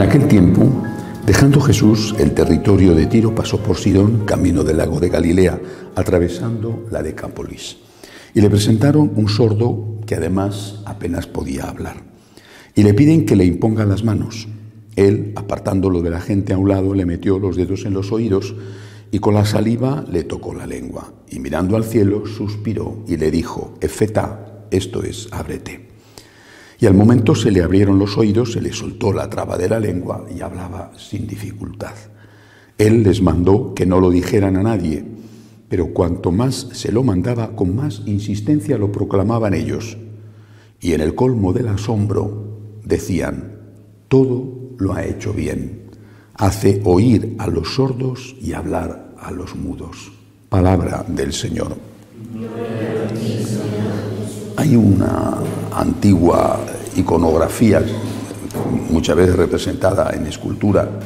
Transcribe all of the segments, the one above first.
En aquel tiempo, dejando Jesús el territorio de Tiro, pasó por Sidón, camino del lago de Galilea, atravesando la Decápolis. Y le presentaron un sordo que además apenas podía hablar. Y le piden que le imponga las manos. Él, apartándolo de la gente a un lado, le metió los dedos en los oídos y con la saliva le tocó la lengua. Y mirando al cielo, suspiró y le dijo: Efetá, esto es, ábrete. Y al momento se le abrieron los oídos, se le soltó la traba de la lengua y hablaba sin dificultad. Él les mandó que no lo dijeran a nadie, pero cuanto más se lo mandaba, con más insistencia lo proclamaban ellos. Y en el colmo del asombro decían: todo lo ha hecho bien. Hace oír a los sordos y hablar a los mudos. Palabra del Señor. Hay una antigua iconografía, muchas veces representada en escultura,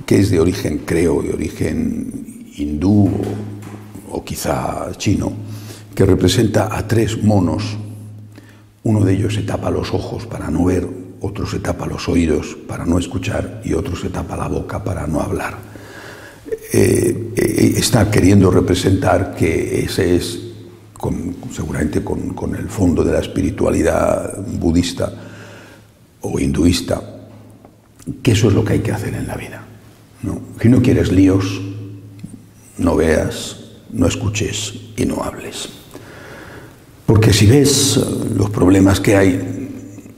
que es de origen, creo, de origen hindú o quizá chino, que representa a tres monos. Uno de ellos se tapa los ojos para no ver, otro se tapa los oídos para no escuchar y otro se tapa la boca para no hablar. Está queriendo representar que ese es, seguramente con el fondo de la espiritualidad budista o hinduista, que eso es lo que hay que hacer en la vida, ¿no? Si no quieres líos, no veas, no escuches y no hables. Porque si ves los problemas que hay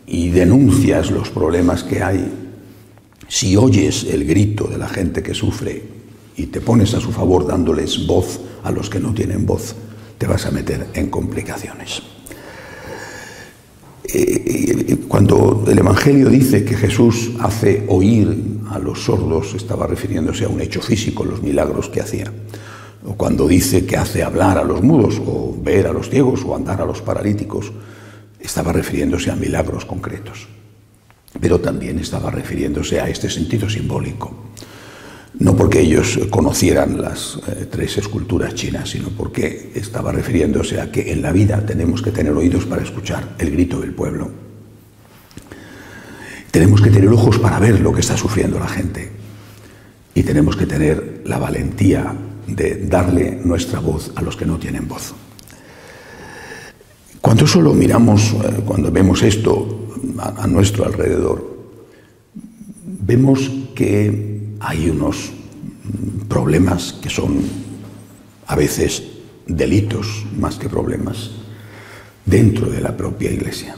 y denuncias los problemas que hay, si oyes el grito de la gente que sufre y te pones a su favor dándoles voz a los que no tienen voz, te vas a meter en complicaciones. Cuando el Evangelio dice que Jesús hace oír a los sordos, estaba refiriéndose a un hecho físico, los milagros que hacía. O cuando dice que hace hablar a los mudos, o ver a los ciegos, o andar a los paralíticos, estaba refiriéndose a milagros concretos. Pero también estaba refiriéndose a este sentido simbólico. No porque ellos conocieran las tres esculturas chinas, sino porque estaba refiriéndose a que en la vida tenemos que tener oídos para escuchar el grito del pueblo. Tenemos que tener ojos para ver lo que está sufriendo la gente. Y tenemos que tener la valentía de darle nuestra voz a los que no tienen voz. Cuando eso lo miramos, cuando vemos esto a nuestro alrededor, vemos que hay unos problemas que son a veces delitos más que problemas dentro de la propia Iglesia.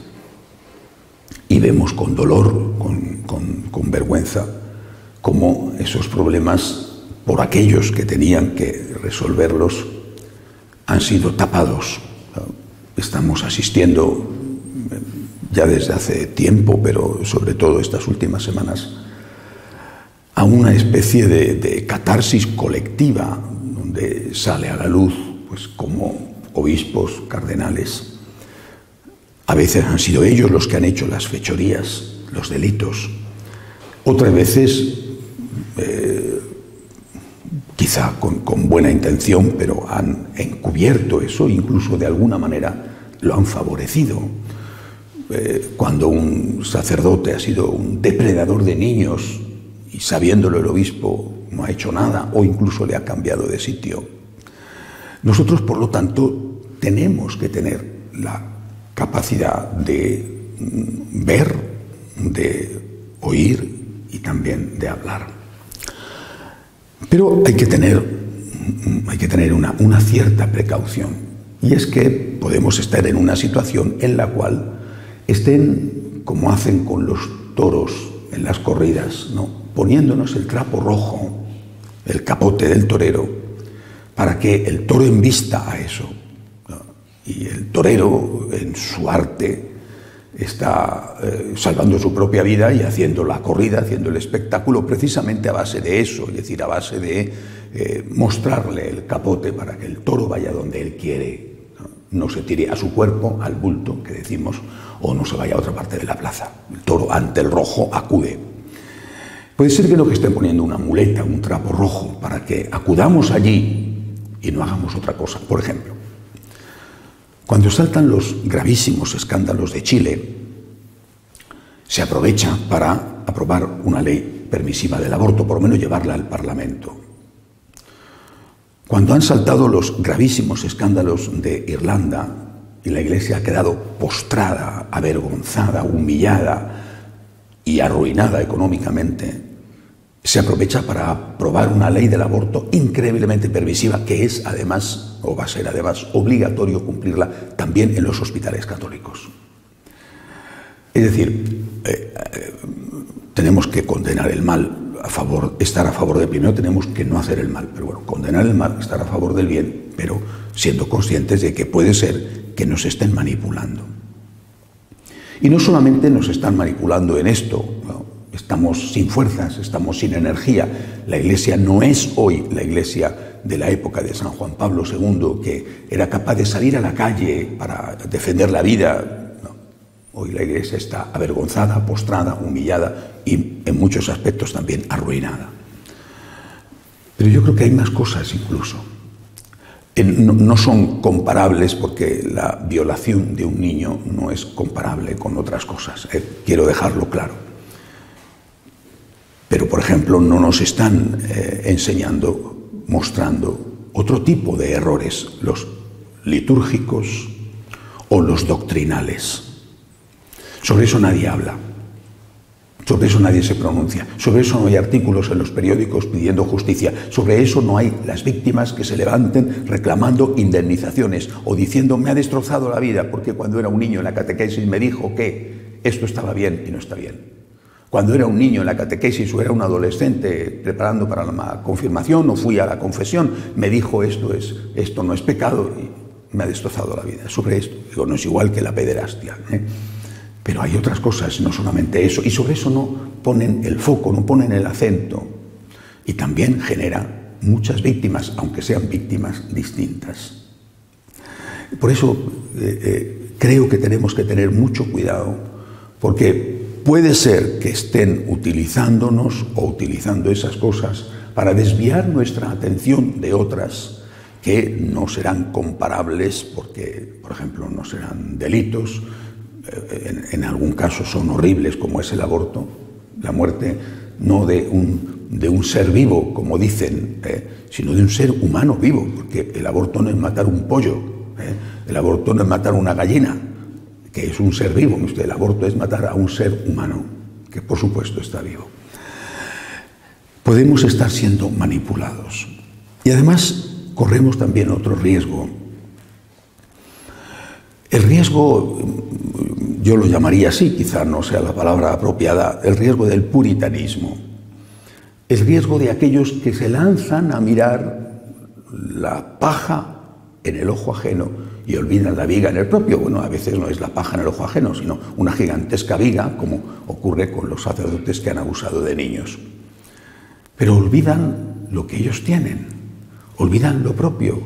Y vemos con dolor, con vergüenza, cómo esos problemas, por aquellos que tenían que resolverlos, han sido tapados. Estamos asistiendo ya desde hace tiempo, pero sobre todo estas últimas semanas, a una especie de catarsis colectiva, donde sale a la luz, pues, como obispos, cardenales, a veces han sido ellos los que han hecho las fechorías, los delitos, otras veces quizá con buena intención, pero han encubierto eso, incluso de alguna manera lo han favorecido. Cuando un sacerdote ha sido un depredador de niños y sabiéndolo el obispo no ha hecho nada o incluso le ha cambiado de sitio. Nosotros, por lo tanto, tenemos que tener la capacidad de ver, de oír y también de hablar. Pero hay que tener una cierta precaución, y es que podemos estar en una situación en la cual estén, como hacen con los toros en las corridas, ¿no?, poniéndonos el trapo rojo, el capote del torero, para que el toro embista a eso, ¿no? Y el torero, en su arte, está salvando su propia vida y haciendo la corrida, haciendo el espectáculo precisamente a base de eso, es decir, a base de mostrarle el capote para que el toro vaya donde él quiere, no se tire a su cuerpo, al bulto, que decimos, o no se vaya a otra parte de la plaza. El toro ante el rojo acude. Puede ser que no, que estén poniendo una muleta, un trapo rojo, para que acudamos allí y no hagamos otra cosa. Por ejemplo, cuando saltan los gravísimos escándalos de Chile, se aprovecha para aprobar una ley permisiva del aborto, por lo menos llevarla al Parlamento. Cuando han saltado los gravísimos escándalos de Irlanda y la Iglesia ha quedado postrada, avergonzada, humillada y arruinada económicamente, se aprovecha para aprobar una ley del aborto increíblemente permisiva, que es además, o va a ser además, obligatorio cumplirla también en los hospitales católicos. Es decir, tenemos que condenar el mal, estar a favor del bien. No tenemos que no hacer el mal, pero bueno, condenar el mal, estar a favor del bien, pero siendo conscientes de que puede ser que nos estén manipulando. Y no solamente nos están manipulando en esto, ¿no? Estamos sin fuerzas, estamos sin energía. La Iglesia no es hoy la Iglesia de la época de San Juan Pablo II, que era capaz de salir a la calle para defender la vida. No. Hoy la Iglesia está avergonzada, postrada, humillada y en muchos aspectos también arruinada. Pero yo creo que hay más cosas incluso. No son comparables, porque la violación de un niño no es comparable con otras cosas. Quiero dejarlo claro. Pero, por ejemplo, no nos están enseñando, mostrando otro tipo de errores, los litúrgicos o los doctrinales. Sobre eso nadie habla, sobre eso nadie se pronuncia, sobre eso no hay artículos en los periódicos pidiendo justicia, sobre eso no hay las víctimas que se levanten reclamando indemnizaciones o diciendo me ha destrozado la vida porque cuando era un niño en la catequesis me dijo que esto estaba bien y no está bien. Cuando era un niño en la catequesis o era un adolescente preparando para la confirmación o fui a la confesión, me dijo esto no es pecado y me ha destrozado la vida. Sobre esto, digo, no es igual que la pederastia, pero hay otras cosas, no solamente eso, y sobre eso no ponen el foco, no ponen el acento, y también genera muchas víctimas, aunque sean víctimas distintas. Por eso creo que tenemos que tener mucho cuidado, porque puede ser que estén utilizándonos o utilizando esas cosas para desviar nuestra atención de otras que no serán comparables porque, por ejemplo, no serán delitos, en algún caso son horribles como es el aborto, la muerte no de un ser vivo, como dicen, sino de un ser humano vivo, porque el aborto no es matar un pollo, el aborto no es matar una gallina, que es un ser vivo. El aborto es matar a un ser humano, que por supuesto está vivo. Podemos estar siendo manipulados. Y además corremos también otro riesgo. El riesgo, yo lo llamaría así, quizá no sea la palabra apropiada, el riesgo del puritanismo. El riesgo de aquellos que se lanzan a mirar la paja en el ojo ajeno y olvidan la viga en el propio. Bueno, a veces no es la paja en el ojo ajeno, sino una gigantesca viga, como ocurre con los sacerdotes que han abusado de niños. Pero olvidan lo que ellos tienen, olvidan lo propio.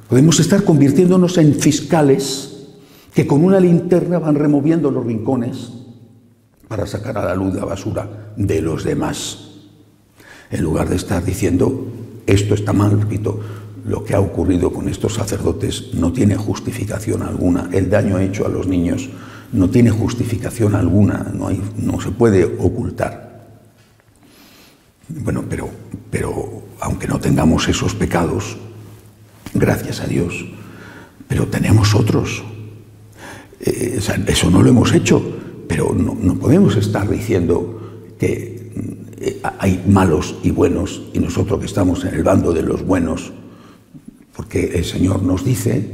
Podemos estar convirtiéndonos en fiscales que con una linterna van removiendo los rincones para sacar a la luz la basura de los demás. En lugar de estar diciendo, esto está mal, repito, lo que ha ocurrido con estos sacerdotes no tiene justificación alguna. El daño hecho a los niños no tiene justificación alguna, no se puede ocultar. Bueno, pero aunque no tengamos esos pecados, gracias a Dios, pero tenemos otros. Eso no lo hemos hecho, pero no podemos estar diciendo que hay malos y buenos y nosotros que estamos en el bando de los buenos. Porque el Señor nos dice,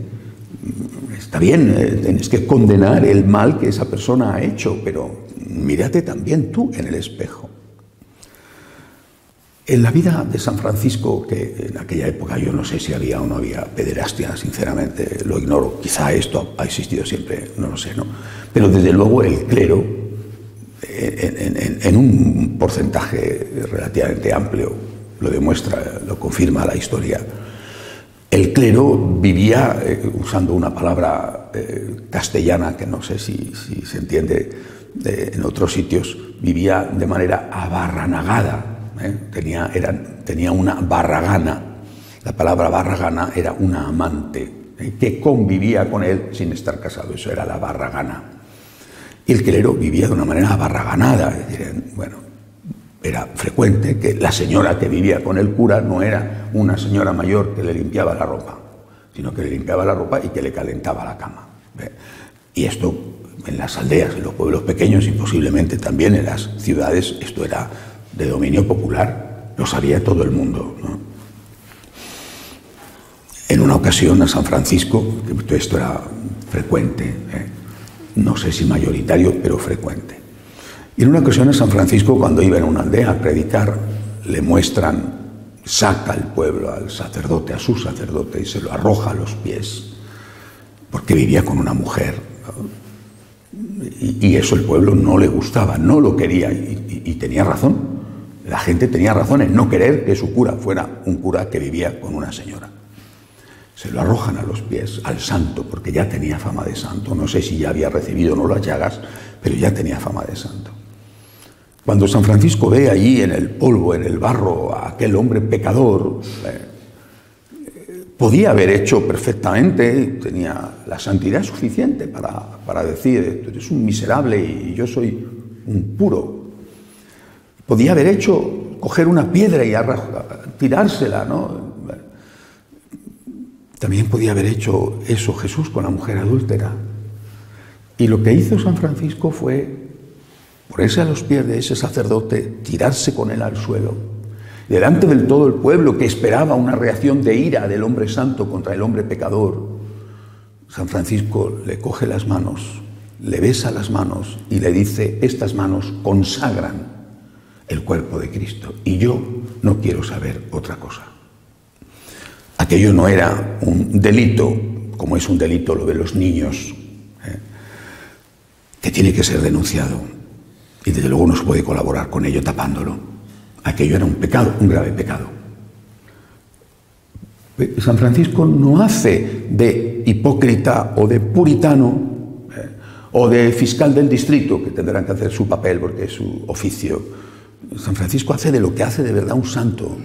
está bien, tienes que condenar el mal que esa persona ha hecho, pero mírate también tú en el espejo. En la vida de San Francisco, que en aquella época yo no sé si había o no había pederastia, sinceramente lo ignoro, quizá esto ha existido siempre, no lo sé, ¿no? Pero desde luego el clero, en un porcentaje relativamente amplio, lo demuestra, lo confirma la historia. El clero vivía, usando una palabra castellana que no sé si se entiende en otros sitios, vivía de manera abarranagada. Tenía una barragana. La palabra barragana era una amante que convivía con él sin estar casado. Eso era la barragana. Y el clero vivía de una manera abarraganada, es decir, bueno, era frecuente que la señora que vivía con el cura no era una señora mayor que le limpiaba la ropa, sino que le limpiaba la ropa y que le calentaba la cama. Y esto en las aldeas, en los pueblos pequeños y posiblemente también en las ciudades, esto era de dominio popular, lo sabía todo el mundo, ¿no? En una ocasión a San Francisco, esto era frecuente, no sé si mayoritario, pero frecuente. Y en una ocasión a San Francisco, cuando iba en una aldea a predicar, le muestran, saca al pueblo al sacerdote, a su sacerdote, y se lo arroja a los pies, porque vivía con una mujer, ¿no? Y eso el pueblo no le gustaba, no lo quería, y tenía razón. La gente tenía razón en no querer que su cura fuera un cura que vivía con una señora. Se lo arrojan a los pies al santo, porque ya tenía fama de santo. No sé si ya había recibido o no las llagas, pero ya tenía fama de santo. Cuando San Francisco ve allí en el polvo, en el barro, a aquel hombre pecador, podía haber hecho perfectamente, tenía la santidad suficiente para decir, tú eres un miserable y yo soy un puro. Podía haber hecho, coger una piedra y tirársela, ¿no? También podía haber hecho eso Jesús con la mujer adúltera. Y lo que hizo San Francisco fue ponerse a los pies de ese sacerdote, tirarse con él al suelo, delante del todo el pueblo que esperaba una reacción de ira del hombre santo contra el hombre pecador. San Francisco le coge las manos, le besa las manos y le dice, estas manos consagran el cuerpo de Cristo y yo no quiero saber otra cosa. Aquello no era un delito, como es un delito lo de los niños, que tiene que ser denunciado y desde luego no se puede colaborar con ello tapándolo. Aquello era un pecado, un grave pecado. San Francisco no hace de hipócrita o de puritano o de fiscal del distrito, que tendrán que hacer su papel porque es su oficio. San Francisco hace de lo que hace de verdad un santo.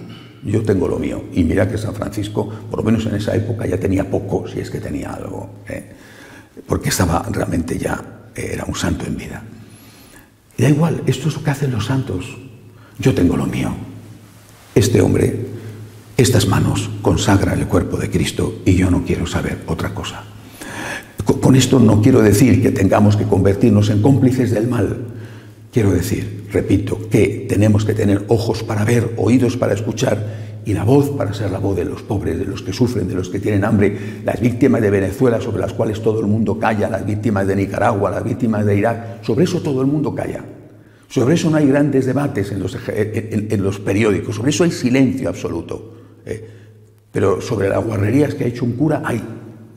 Yo tengo lo mío. Y mira que San Francisco, por lo menos en esa época, ya tenía poco, si es que tenía algo, porque estaba realmente ya, era un santo en vida. Y da igual, esto es lo que hacen los santos. Yo tengo lo mío. Este hombre, estas manos consagran el cuerpo de Cristo y yo no quiero saber otra cosa. Con esto no quiero decir que tengamos que convertirnos en cómplices del mal. Quiero decir, repito, que tenemos que tener ojos para ver, oídos para escuchar y la voz para ser la voz de los pobres, de los que sufren, de los que tienen hambre, las víctimas de Venezuela sobre las cuales todo el mundo calla, las víctimas de Nicaragua, las víctimas de Irak, sobre eso todo el mundo calla. Sobre eso no hay grandes debates en los periódicos, sobre eso hay silencio absoluto. Pero sobre las guarrerías que ha hecho un cura hay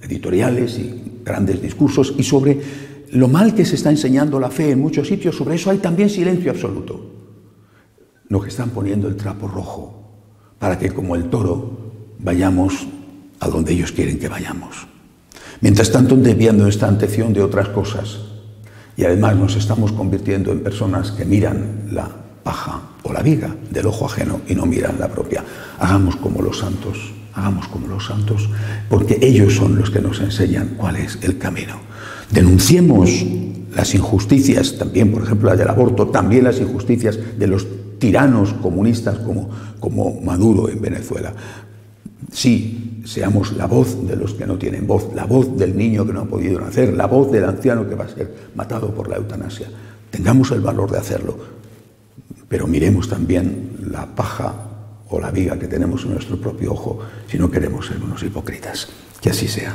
editoriales y grandes discursos, y sobre lo mal que se está enseñando la fe en muchos sitios, sobre eso hay también silencio absoluto. Nos están poniendo el trapo rojo para que, como el toro, vayamos a donde ellos quieren que vayamos. Mientras tanto, desviando nuestra atención de otras cosas, y además nos estamos convirtiendo en personas que miran la paja o la viga del ojo ajeno y no miran la propia. Hagamos como los santos, porque ellos son los que nos enseñan cuál es el camino. Denunciemos las injusticias, también, por ejemplo, las del aborto, también las injusticias de los tiranos comunistas como Maduro en Venezuela. Sí, seamos la voz de los que no tienen voz, la voz del niño que no ha podido nacer, la voz del anciano que va a ser matado por la eutanasia. Tengamos el valor de hacerlo, pero miremos también la paja o la viga que tenemos en nuestro propio ojo si no queremos ser unos hipócritas. Que así sea.